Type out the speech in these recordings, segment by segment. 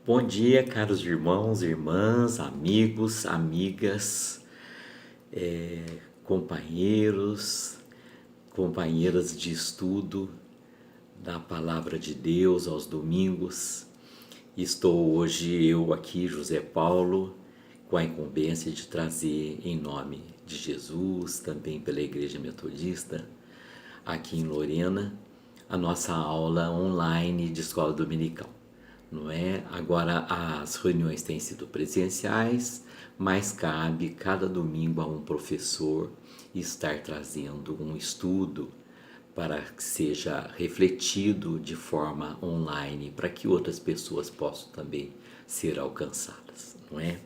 Bom dia, caros irmãos, irmãs, amigos, amigas, companheiros, companheiras de estudo da Palavra de Deus aos domingos. Estou hoje eu aqui, José Paulo, com a incumbência de trazer em nome de Jesus, também pela Igreja Metodista, aqui em Lorena, a nossa aula online de escola dominical. Não é? Agora as reuniões têm sido presenciais, mas cabe cada domingo a um professor estar trazendo um estudo para que seja refletido de forma online, para que outras pessoas possam também ser alcançadas, não é?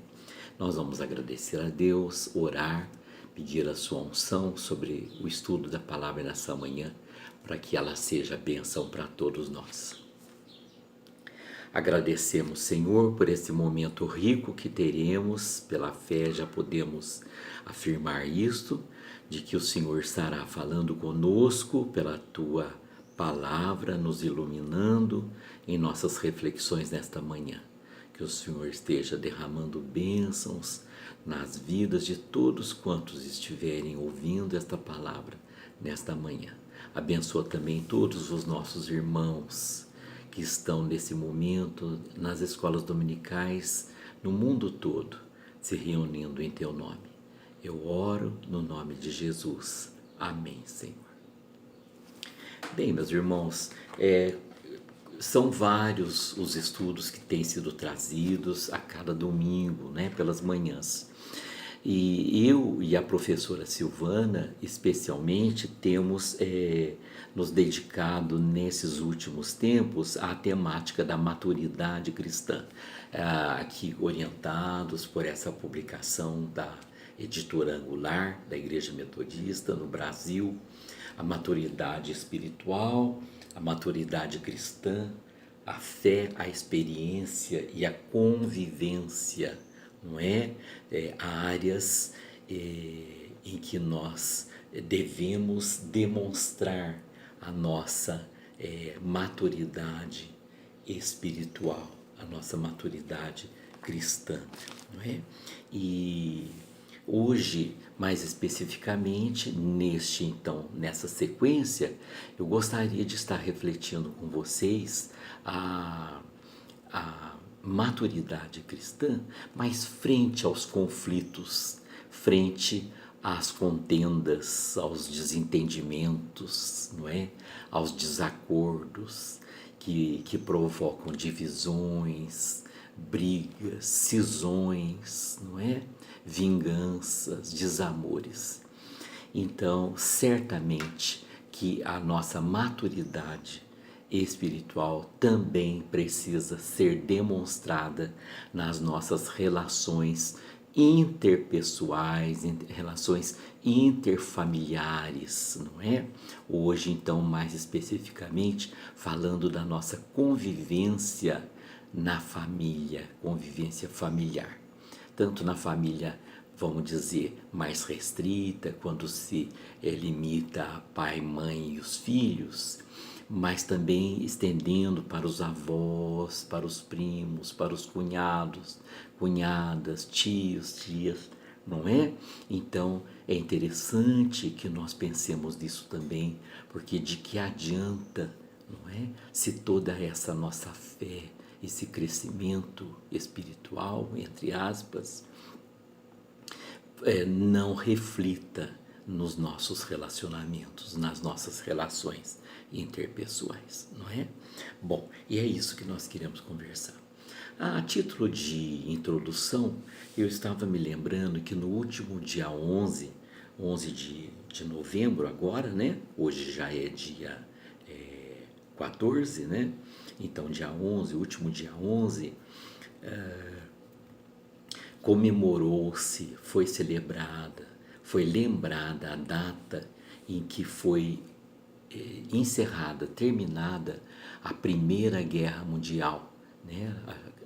Nós vamos agradecer a Deus, orar, pedir a sua unção sobre o estudo da palavra nessa manhã, para que ela seja bênção para todos nós. Agradecemos, Senhor, por esse momento rico que teremos, pela fé já podemos afirmar isto, de que o Senhor estará falando conosco pela Tua palavra, nos iluminando em nossas reflexões nesta manhã. Que o Senhor esteja derramando bênçãos nas vidas de todos quantos estiverem ouvindo esta palavra nesta manhã. Abençoa também todos os nossos irmãos que estão nesse momento nas escolas dominicais no mundo todo, se reunindo em Teu nome. Eu oro no nome de Jesus. Amém, Senhor. Bem, meus irmãos, são vários os estudos que têm sido trazidos a cada domingo, né, pelas manhãs. E eu e a professora Silvana, especialmente, temos nos dedicado nesses últimos tempos à temática da maturidade cristã, aqui orientados por essa publicação da editora Angular, da Igreja Metodista no Brasil, a maturidade espiritual, a maturidade cristã, a fé, a experiência e a convivência, não é? Áreas em que nós devemos demonstrar a nossa maturidade espiritual, a nossa maturidade cristã, não é? E hoje, mais especificamente, nessa sequência, eu gostaria de estar refletindo com vocês a maturidade cristã, mas frente aos conflitos, frente às contendas, aos desentendimentos, não é? Aos desacordos que provocam divisões, brigas, cisões, não é? Vinganças, desamores. Então, certamente que a nossa maturidade espiritual também precisa ser demonstrada nas nossas relações interpessoais, relações interfamiliares, não é? Hoje, então, mais especificamente, falando da nossa convivência na família, convivência familiar. Tanto na família, vamos dizer, mais restrita, quando se limita a pai, mãe e os filhos, mas também estendendo para os avós, para os primos, para os cunhados, cunhadas, tios, tias, não é? Então, é interessante que nós pensemos nisso também, porque de que adianta, não é? Se toda essa nossa fé, esse crescimento espiritual, entre aspas, não reflita nos nossos relacionamentos, nas nossas relações interpessoais, não é? Bom, e é isso que nós queremos conversar. A título de introdução, eu estava me lembrando que no último dia 11 de novembro agora, né? Hoje já é dia 14, né? Então, dia 11, último dia 11, comemorou-se, foi celebrada, foi lembrada a data em que foi encerrada, terminada a Primeira Guerra Mundial, né?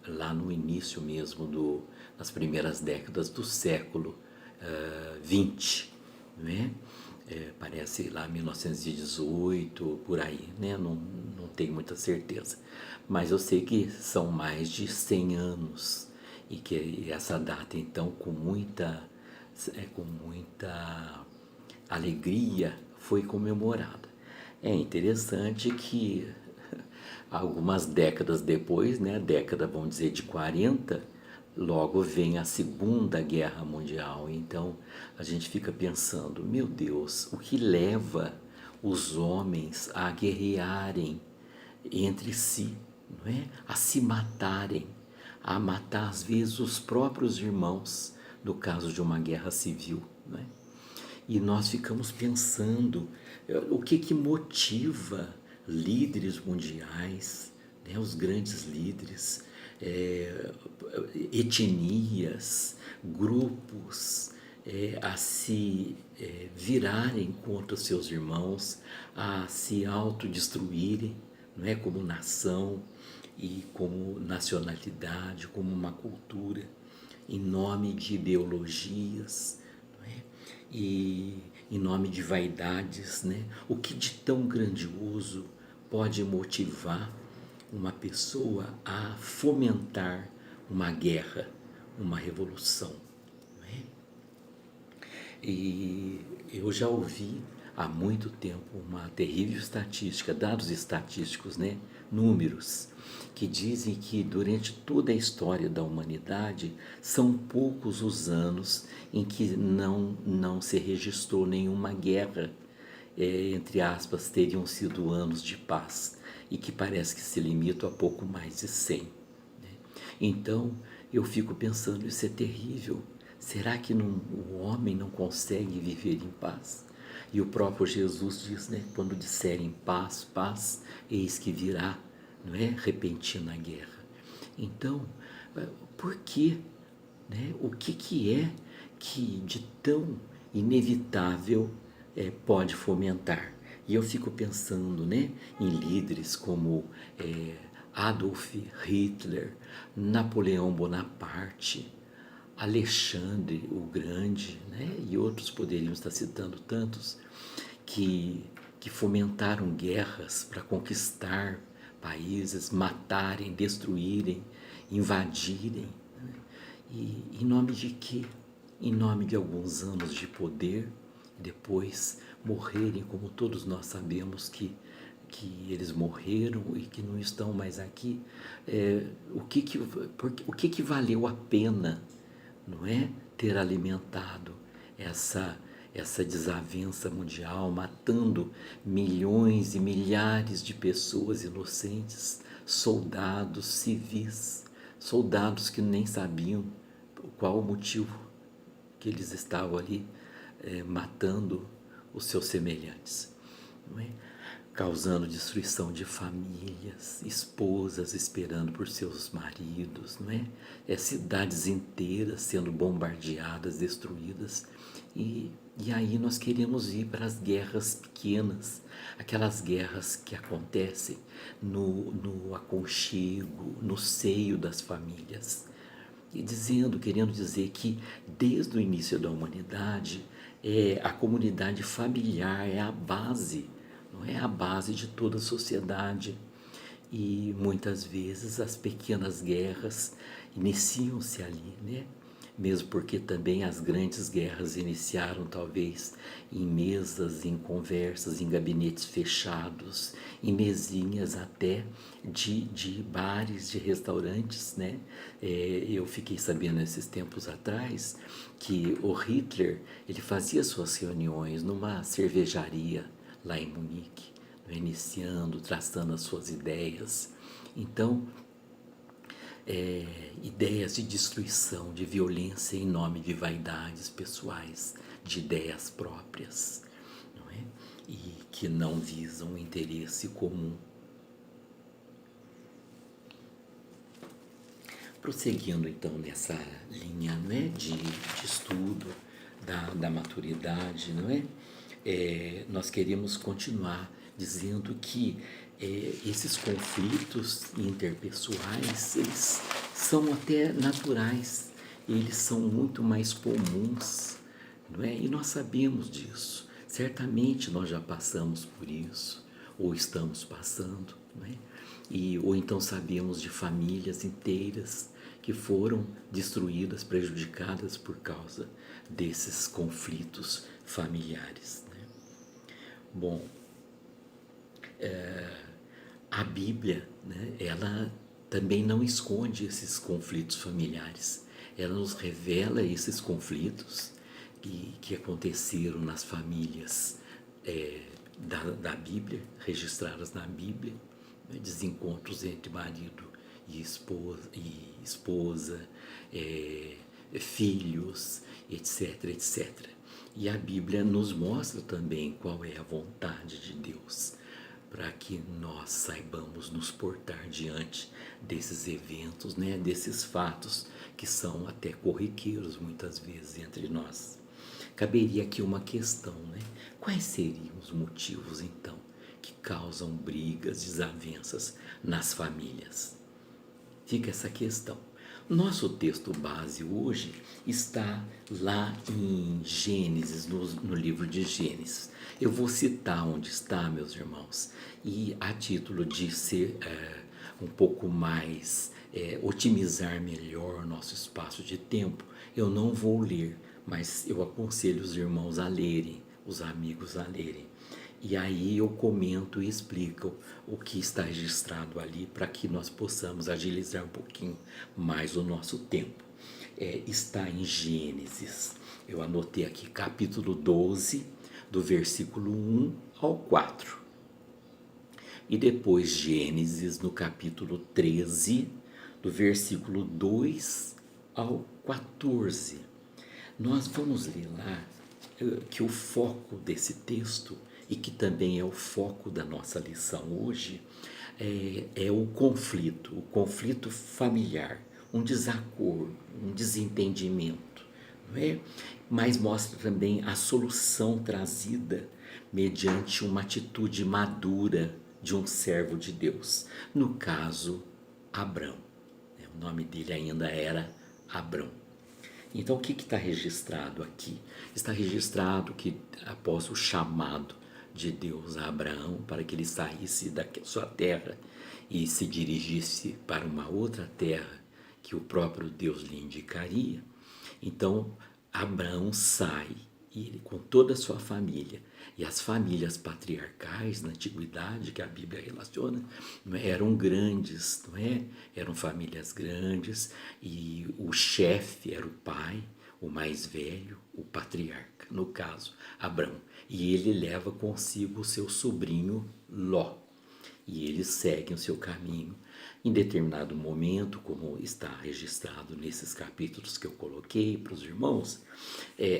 Lá no início mesmo das primeiras décadas do século XX, né? parece lá 1918, por aí, né? Não tenho muita certeza. Mas eu sei que são mais de 100 anos e que essa data, então, com muita alegria, foi comemorada. É interessante que algumas décadas depois, né, década, vamos dizer, de 40, logo vem a Segunda Guerra Mundial. Então a gente fica pensando, meu Deus, o que leva os homens a guerrearem entre si, não é? A se matarem, a matar às vezes os próprios irmãos, no caso de uma guerra civil, não é? E nós ficamos pensando o que motiva líderes mundiais, né, os grandes líderes, etnias, grupos, a se virarem contra os seus irmãos, a se autodestruírem, não é, como nação e como nacionalidade, como uma cultura, em nome de ideologias, não é? E em nome de vaidades, né? O que de tão grandioso pode motivar uma pessoa a fomentar uma guerra, uma revolução, não é? E eu já ouvi há muito tempo uma terrível estatística, dados estatísticos, né? Números, que dizem que durante toda a história da humanidade são poucos os anos em que não se registrou nenhuma guerra, entre aspas, teriam sido anos de paz, e que parece que se limitam a pouco mais de 100. Então, eu fico pensando, isso é terrível. Será que o homem não consegue viver em paz? E o próprio Jesus diz, né, quando disserem paz, paz, eis que virá, não é, repentina guerra. Então, por quê? Né? O que é que de tão inevitável pode fomentar? E eu fico pensando, né, em líderes como Adolf Hitler, Napoleão Bonaparte, Alexandre o Grande, né, e outros poderíamos estar citando tantos, que fomentaram guerras para conquistar países, matarem, destruírem, invadirem. Né? E em nome de quê? Em nome de alguns anos de poder, depois morrerem, como todos nós sabemos que eles morreram e que não estão mais aqui. O que valeu a pena, não é, ter alimentado essa desavença mundial, matando milhões e milhares de pessoas inocentes, soldados civis, soldados que nem sabiam qual o motivo que eles estavam ali matando os seus semelhantes, não é? Causando destruição de famílias, esposas esperando por seus maridos, não é? Cidades inteiras sendo bombardeadas, destruídas. E aí nós queremos ir para as guerras pequenas, aquelas guerras que acontecem no aconchego, no seio das famílias. E querendo dizer que desde o início da humanidade, a comunidade familiar é a base, não é a base de toda a sociedade. E muitas vezes as pequenas guerras iniciam-se ali, né? Mesmo porque também as grandes guerras iniciaram talvez em mesas, em conversas, em gabinetes fechados, em mesinhas até de bares, de restaurantes, né? Eu fiquei sabendo esses tempos atrás que o Hitler, ele fazia suas reuniões numa cervejaria lá em Munique, iniciando, traçando as suas ideias. Então, ideias de destruição, de violência em nome de vaidades pessoais, de ideias próprias, não é? E que não visam o interesse comum. Prosseguindo então nessa linha, não é, de estudo da maturidade, não é? Nós queremos continuar dizendo que esses conflitos interpessoais, eles são até naturais, eles são muito mais comuns, não é? E nós sabemos disso. Certamente nós já passamos por isso, ou estamos passando, não é? Ou então sabemos de famílias inteiras que foram destruídas, prejudicadas por causa desses conflitos familiares, né? Bom, a Bíblia, né, ela também não esconde esses conflitos familiares. Ela nos revela esses conflitos que aconteceram nas famílias da Bíblia, registradas na Bíblia, né, desencontros entre marido e esposa, filhos, etc, etc. E a Bíblia nos mostra também qual é a vontade de Deus, para que nós saibamos nos portar diante desses eventos, né, desses fatos que são até corriqueiros muitas vezes entre nós. Caberia aqui uma questão, né? Quais seriam os motivos então que causam brigas, desavenças nas famílias? Fica essa questão. Nosso texto base hoje está lá em Gênesis, no livro de Gênesis. Eu vou citar onde está, meus irmãos, e a título de ser um pouco mais, otimizar melhor nosso espaço de tempo, eu não vou ler, mas eu aconselho os irmãos a lerem, os amigos a lerem. E aí eu comento e explico o que está registrado ali para que nós possamos agilizar um pouquinho mais o nosso tempo. Está em Gênesis. Eu anotei aqui capítulo 12, do versículo 1 ao 4. E depois Gênesis no capítulo 13, do versículo 2 ao 14. Nós vamos ler lá que o foco desse texto, e que também é o foco da nossa lição hoje, é o conflito familiar, um desacordo, um desentendimento, não é? Mas mostra também a solução trazida mediante uma atitude madura de um servo de Deus, no caso, Abrão. O nome dele ainda era Abrão. Então, o que está registrado aqui? Está registrado que, após o chamado de Deus a Abraão para que ele saísse da sua terra e se dirigisse para uma outra terra que o próprio Deus lhe indicaria, então Abraão sai, e ele com toda a sua família. E as famílias patriarcais na antiguidade, que a Bíblia relaciona, não é, eram grandes, não é? Eram famílias grandes, e o chefe era o pai, o mais velho, o patriarca, no caso, Abrão. E ele leva consigo o seu sobrinho Ló. E eles seguem o seu caminho. Em determinado momento, como está registrado nesses capítulos que eu coloquei para os irmãos,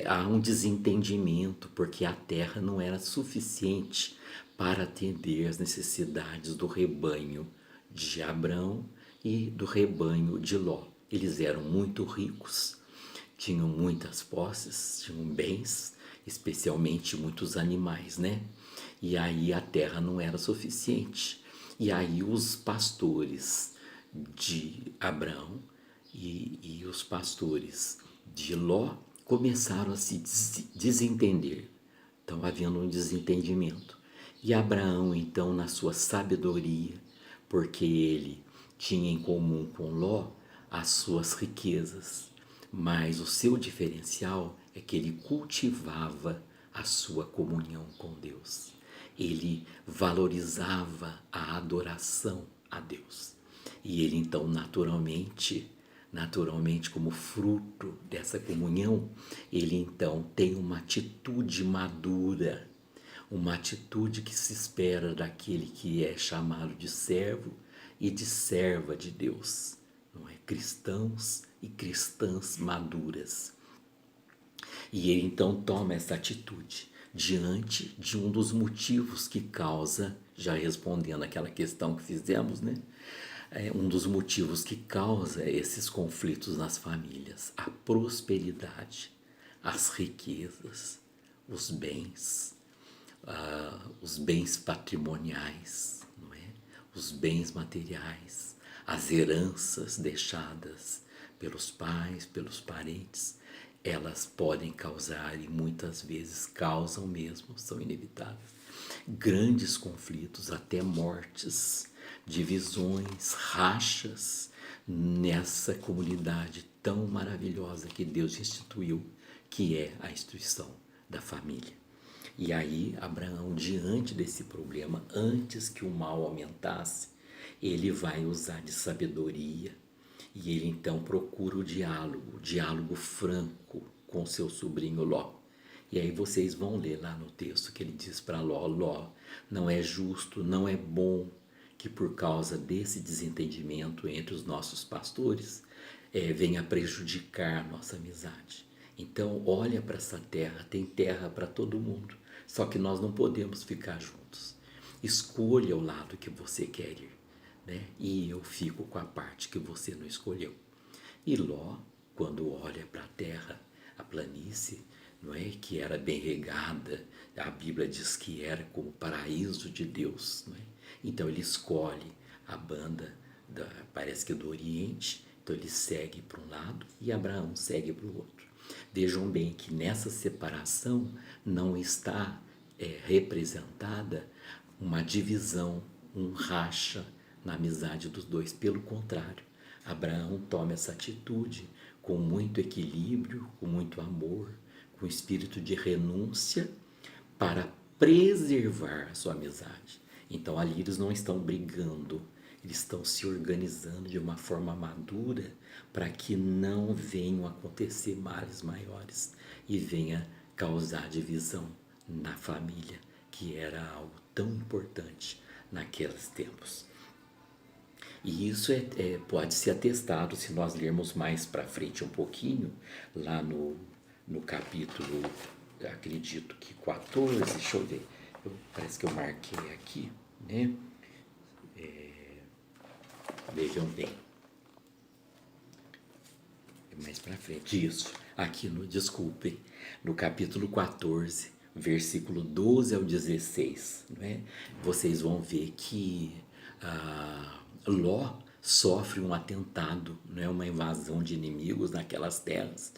há um desentendimento, porque a terra não era suficiente para atender as necessidades do rebanho de Abrão e do rebanho de Ló. Eles eram muito ricos, tinham muitas posses, tinham bens, especialmente muitos animais, né? E aí a terra não era suficiente. E aí os pastores de Abraão e os pastores de Ló começaram a se desentender. Então havendo um desentendimento. E Abraão, então, na sua sabedoria, porque ele tinha em comum com Ló as suas riquezas, mas o seu diferencial é que ele cultivava a sua comunhão com Deus. Ele valorizava a adoração a Deus. E ele então naturalmente como fruto dessa comunhão, ele então tem uma atitude madura, uma atitude que se espera daquele que é chamado de servo e de serva de Deus, não é? Cristãos e cristãs maduras. E ele então toma essa atitude diante de um dos motivos que causa, já respondendo aquela questão que fizemos, né? Um dos motivos que causa esses conflitos nas famílias: a prosperidade, as riquezas, os bens patrimoniais, não é? Os bens materiais, as heranças deixadas pelos pais, pelos parentes. elas podem causar, e muitas vezes causam mesmo, são inevitáveis, grandes conflitos, até mortes, divisões, rachas nessa comunidade tão maravilhosa que Deus instituiu, que é a instituição da família. E aí, Abraão, diante desse problema, antes que o mal aumentasse, ele vai usar de sabedoria e ele então procura o diálogo franco com seu sobrinho Ló. E aí vocês vão ler lá no texto que ele diz para Ló: Ló, não é justo, não é bom que por causa desse desentendimento entre os nossos pastores venha prejudicar nossa amizade. Então olha para essa terra, tem terra para todo mundo, só que nós não podemos ficar juntos. Escolha o lado que você quer ir, né? E eu fico com a parte que você não escolheu. E Ló, quando olha para a terra, a planície, não é, que era bem regada, a Bíblia diz que era como o paraíso de Deus, não é? Então ele escolhe a banda, parece que do Oriente, então ele segue para um lado e Abraão segue para o outro. Vejam bem que nessa separação não está representada uma divisão, um racha na amizade dos dois. Pelo contrário, Abraão toma essa atitude com muito equilíbrio, com muito amor, com espírito de renúncia para preservar a sua amizade. Então ali eles não estão brigando, eles estão se organizando de uma forma madura para que não venham acontecer males maiores e venha causar divisão na família, que era algo tão importante naqueles tempos. E isso pode ser atestado se nós lermos mais para frente um pouquinho, lá no capítulo, acredito que 14, deixa eu ver, parece que eu marquei aqui, né? Vejam bem, mais para frente, isso, aqui desculpem, no capítulo 14, versículo 12 ao 16, né? Vocês vão ver que Ló sofre um atentado, né? Uma invasão de inimigos naquelas terras,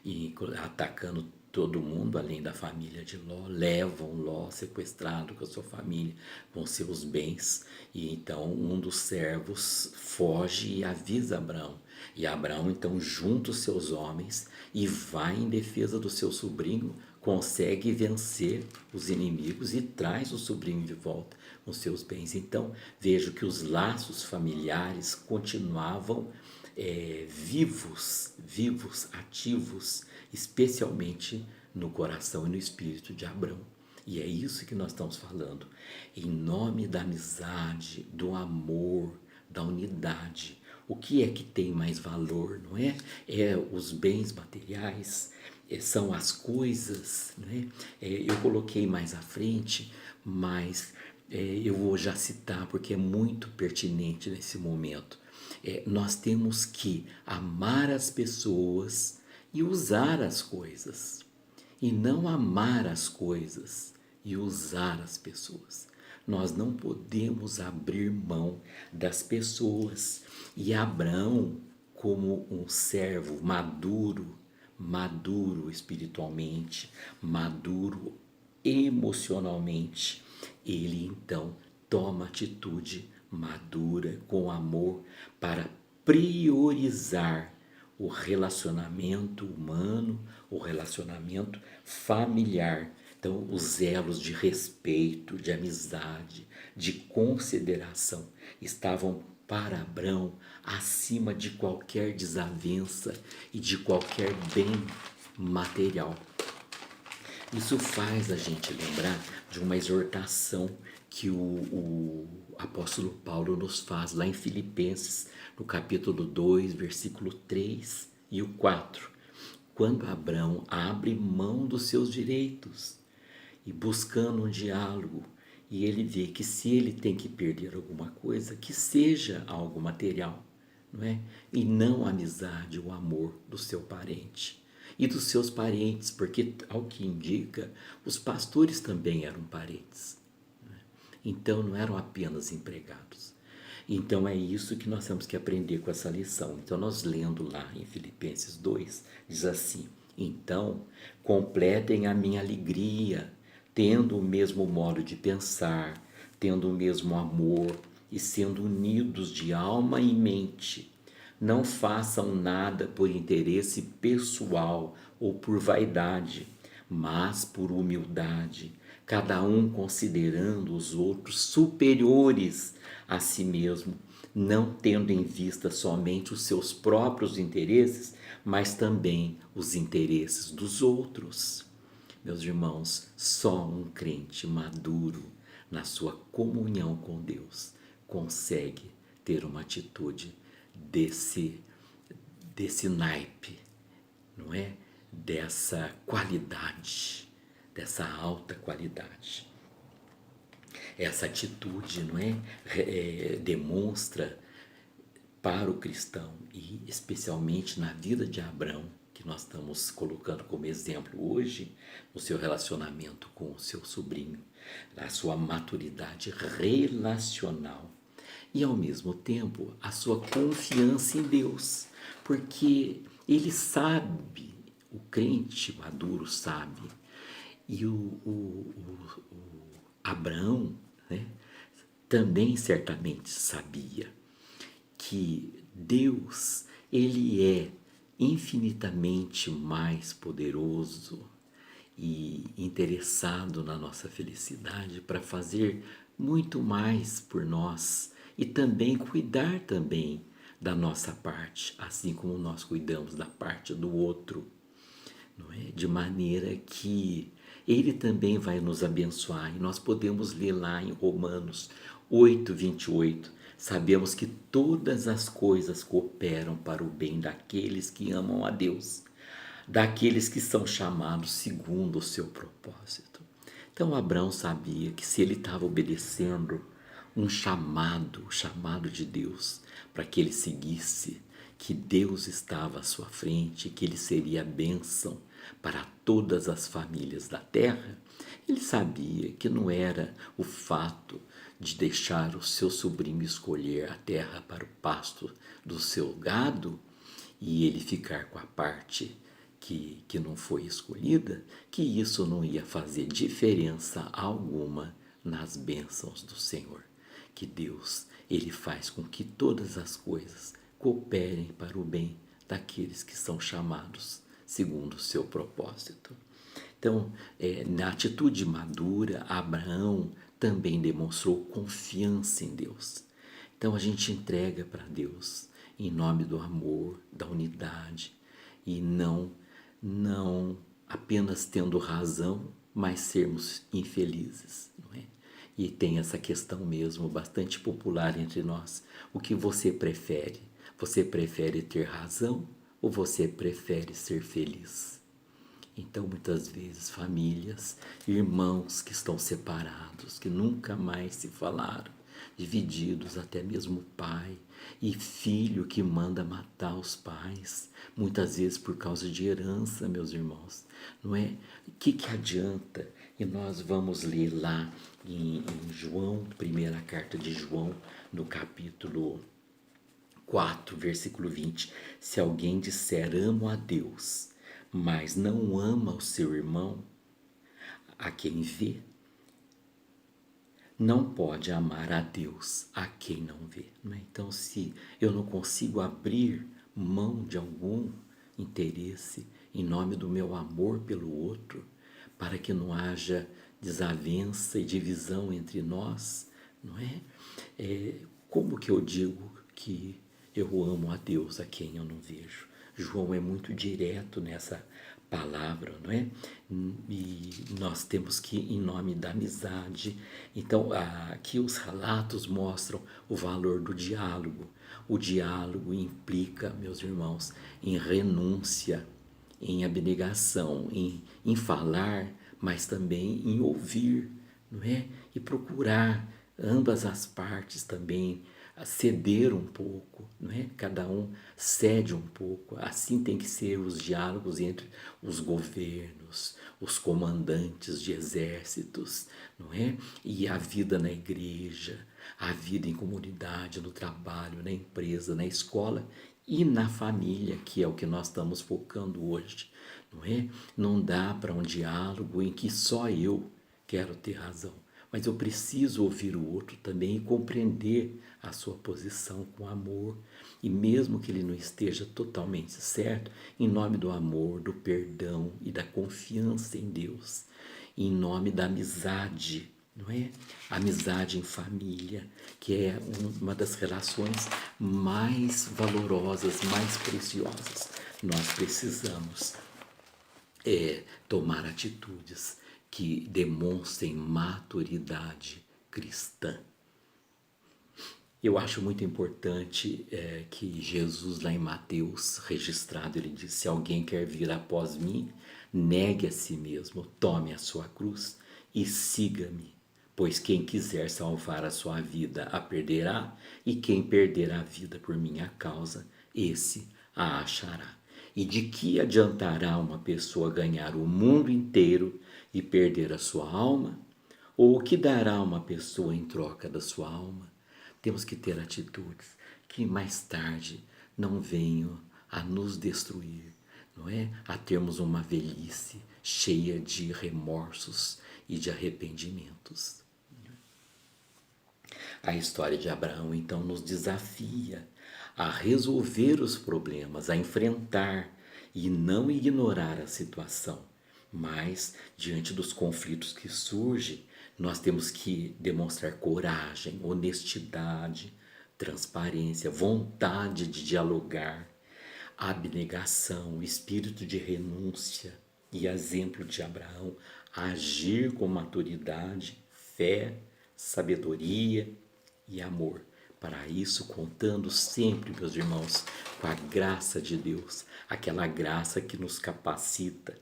e atacando todo mundo, além da família de Ló, levam Ló sequestrado com a sua família, com seus bens, e então um dos servos foge e avisa Abraão, e Abraão então junta os seus homens e vai em defesa do seu sobrinho, consegue vencer os inimigos e traz o sobrinho de volta com seus bens. Então vejo que os laços familiares continuavam vivos, ativos, especialmente no coração e no espírito de Abraão. E é isso que nós estamos falando, em nome da amizade, do amor, da unidade. O que é que tem mais valor, não é? É os bens materiais, são as coisas, não é? Eu coloquei mais à frente, mas eu vou já citar porque é muito pertinente nesse momento. Nós temos que amar as pessoas e usar as coisas, e não amar as coisas e usar as pessoas. Nós não podemos abrir mão das pessoas. E Abraão, como um servo maduro espiritualmente, maduro emocionalmente, ele então toma atitude madura, com amor, para priorizar o relacionamento humano, o relacionamento familiar. Então, os elos de respeito, de amizade, de consideração estavam para Abraão acima de qualquer desavença e de qualquer bem material. Isso faz a gente lembrar de uma exortação que o apóstolo Paulo nos faz lá em Filipenses, no capítulo 2, versículo 3 e o 4, quando Abraão abre mão dos seus direitos e buscando um diálogo, e ele vê que se ele tem que perder alguma coisa, que seja algo material, não é? E não a amizade, o amor do seu parente e dos seus parentes, porque, ao que indica, os pastores também eram parentes, né? Então não eram apenas empregados. Então é isso que nós temos que aprender com essa lição. Então nós lendo lá em Filipenses 2, diz assim: Então, completem a minha alegria, tendo o mesmo modo de pensar, tendo o mesmo amor e sendo unidos de alma e mente. Não façam nada por interesse pessoal ou por vaidade, mas por humildade, cada um considerando os outros superiores a si mesmo, não tendo em vista somente os seus próprios interesses, mas também os interesses dos outros. Meus irmãos, só um crente maduro na sua comunhão com Deus consegue ter uma atitude desse naipe, não é? Dessa qualidade, dessa alta qualidade. Essa atitude, não é? Demonstra para o cristão e especialmente na vida de Abraão, que nós estamos colocando como exemplo hoje, no seu relacionamento com o seu sobrinho, a sua maturidade relacional e ao mesmo tempo a sua confiança em Deus, porque ele sabe, o crente maduro sabe, e o Abraão, né, também certamente sabia que Deus, ele é infinitamente mais poderoso e interessado na nossa felicidade para fazer muito mais por nós e também cuidar também da nossa parte, assim como nós cuidamos da parte do outro, não é? De maneira que ele também vai nos abençoar. E nós podemos ler lá em Romanos 8:28. Sabemos que todas as coisas cooperam para o bem daqueles que amam a Deus, daqueles que são chamados segundo o seu propósito. Então Abraão sabia que se ele estava obedecendo um chamado, o chamado de Deus, para que ele seguisse, que Deus estava à sua frente, que ele seria a bênção para todas as famílias da terra, ele sabia que não era o fato de deixar o seu sobrinho escolher a terra para o pasto do seu gado e ele ficar com a parte que não foi escolhida, que isso não ia fazer diferença alguma nas bênçãos do Senhor. Que Deus, ele faz com que todas as coisas cooperem para o bem daqueles que são chamados segundo o seu propósito. Então, na atitude madura, Abraão também demonstrou confiança em Deus. Então, a gente entrega para Deus em nome do amor, da unidade e não apenas tendo razão, mas sermos infelizes, não é? E tem essa questão mesmo bastante popular entre nós. O que você prefere? Você prefere ter razão ou você prefere ser feliz? Então, muitas vezes, famílias, irmãos que estão separados, que nunca mais se falaram, divididos, até mesmo pai e filho que manda matar os pais, muitas vezes por causa de herança, meus irmãos, não é? O que adianta? E nós vamos ler lá em João, primeira carta de João, no capítulo 4, versículo 20. Se alguém disser amo a Deus, mas não ama o seu irmão, a quem vê, não pode amar a Deus a quem não vê. Né? Então, se eu não consigo abrir mão de algum interesse em nome do meu amor pelo outro, para que não haja desavença e divisão entre nós, não é? Como que eu digo que eu amo a Deus a quem eu não vejo? João é muito direto nessa palavra, não é? E nós temos que, em nome da amizade, então aqui os relatos mostram o valor do diálogo. O diálogo implica, meus irmãos, em renúncia, em abnegação, em falar, mas também em ouvir, não é? E procurar ambas as partes também ceder um pouco, não é? Cada um cede um pouco. Assim tem que ser os diálogos entre os governos, os comandantes de exércitos, não é? E a vida na igreja, a vida em comunidade, no trabalho, na empresa, na escola e na família, que é o que nós estamos focando hoje, não é? Não dá para um diálogo em que só eu quero ter razão, mas eu preciso ouvir o outro também e compreender a sua posição com amor, e mesmo que ele não esteja totalmente certo, em nome do amor, do perdão e da confiança em Deus, em nome da amizade, não é? Amizade em família, que é uma das relações mais valorosas, mais preciosas. Nós precisamos tomar atitudes que demonstrem maturidade cristã. Eu acho muito importante que Jesus, lá em Mateus, registrado, ele disse: se alguém quer vir após mim, negue a si mesmo, tome a sua cruz e siga-me. Pois quem quiser salvar a sua vida a perderá, e quem perder a vida por minha causa, esse a achará. E de que adiantará uma pessoa ganhar o mundo inteiro e perder a sua alma? Ou o que dará uma pessoa em troca da sua alma? Temos que ter atitudes que mais tarde não venham a nos destruir, não é? A termos uma velhice cheia de remorsos e de arrependimentos. A história de Abraão, então, nos desafia a resolver os problemas, a enfrentar e não ignorar a situação. Mas, diante dos conflitos que surgem, nós temos que demonstrar coragem, honestidade, transparência, vontade de dialogar, abnegação, espírito de renúncia e exemplo de Abraão, agir com maturidade, fé, sabedoria e amor. Para isso, contando sempre, meus irmãos, com a graça de Deus, aquela graça que nos capacita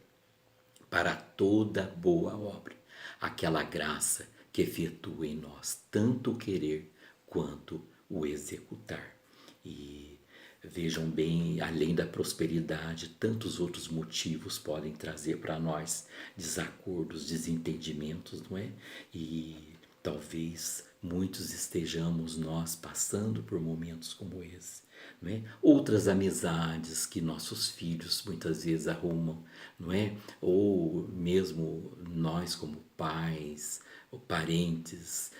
para toda boa obra, aquela graça que efetua em nós tanto o querer quanto o executar. E vejam bem, além da prosperidade, tantos outros motivos podem trazer para nós desacordos, desentendimentos, não é? E talvez muitos estejamos nós passando por momentos como esse. Não é? Outras amizades que nossos filhos muitas vezes arrumam, não é? Ou mesmo nós como pais, ou parentes,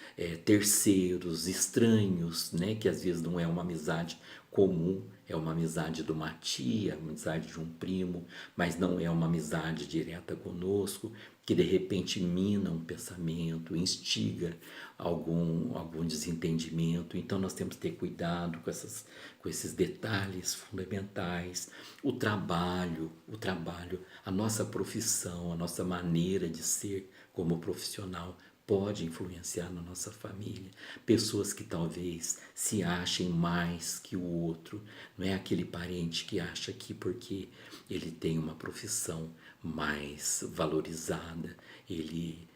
terceiros, estranhos, né? Que às vezes não é uma amizade comum, é uma amizade de uma tia, uma amizade de um primo, mas não é uma amizade direta conosco, que de repente mina um pensamento, instiga algum desentendimento. Então nós temos que ter cuidado com esses detalhes fundamentais. O trabalho, a nossa profissão, a nossa maneira de ser como profissional pode influenciar na nossa família. Pessoas que talvez se achem mais que o outro, não é aquele parente que acha que porque ele tem uma profissão mais valorizada, ele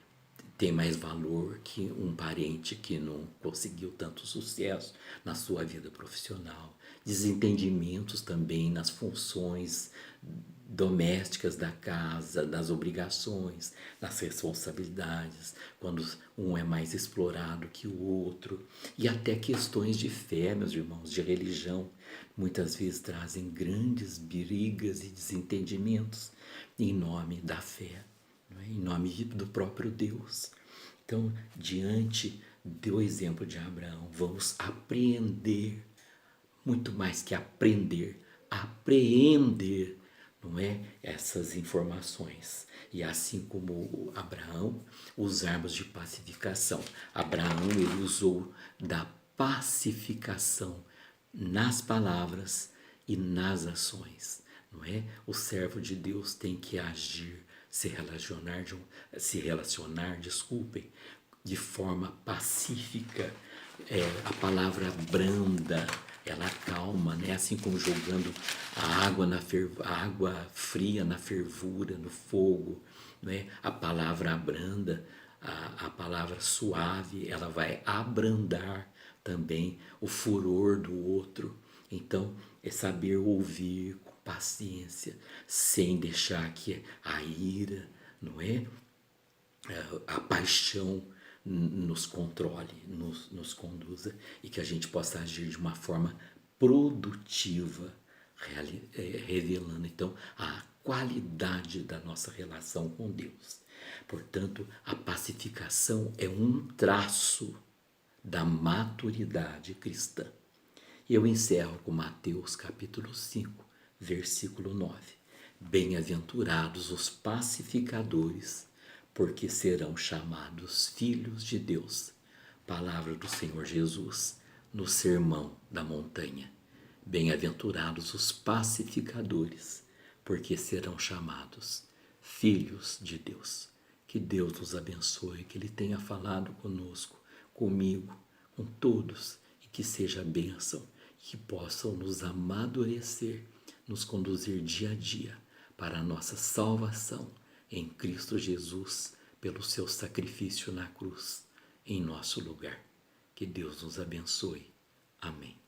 tem mais valor que um parente que não conseguiu tanto sucesso na sua vida profissional. Desentendimentos também nas funções domésticas da casa, das obrigações, das responsabilidades, quando um é mais explorado que o outro, e até questões de fé, meus irmãos, de religião, muitas vezes trazem grandes brigas e desentendimentos em nome da fé, não é? Em nome do próprio Deus. Então, diante do exemplo de Abraão, vamos apreender, muito mais que aprender, apreender, não é? Essas informações. E assim como Abraão, usarmos de pacificação. Abraão, ele usou da pacificação nas palavras e nas ações, não é? O servo de Deus tem que agir, se relacionar, desculpem, de forma pacífica. A palavra branda, ela acalma, né? Assim como jogando a água fria na fervura, no fogo, né? A palavra branda, a palavra suave, ela vai abrandar também o furor do outro. Então, é saber ouvir com paciência, sem deixar que a ira, não é? A paixão nos controle, nos conduza, e que a gente possa agir de uma forma produtiva, revelando então a qualidade da nossa relação com Deus. Portanto, a pacificação é um traço da maturidade cristã. E eu encerro com Mateus capítulo 5, versículo 9. Bem-aventurados os pacificadores, porque serão chamados filhos de Deus. Palavra do Senhor Jesus no Sermão da Montanha. Bem-aventurados os pacificadores, porque serão chamados filhos de Deus. Que Deus nos abençoe, que Ele tenha falado conosco, comigo, com todos, e que seja bênção, que possam nos amadurecer, nos conduzir dia a dia para a nossa salvação em Cristo Jesus, pelo seu sacrifício na cruz, em nosso lugar. Que Deus nos abençoe. Amém.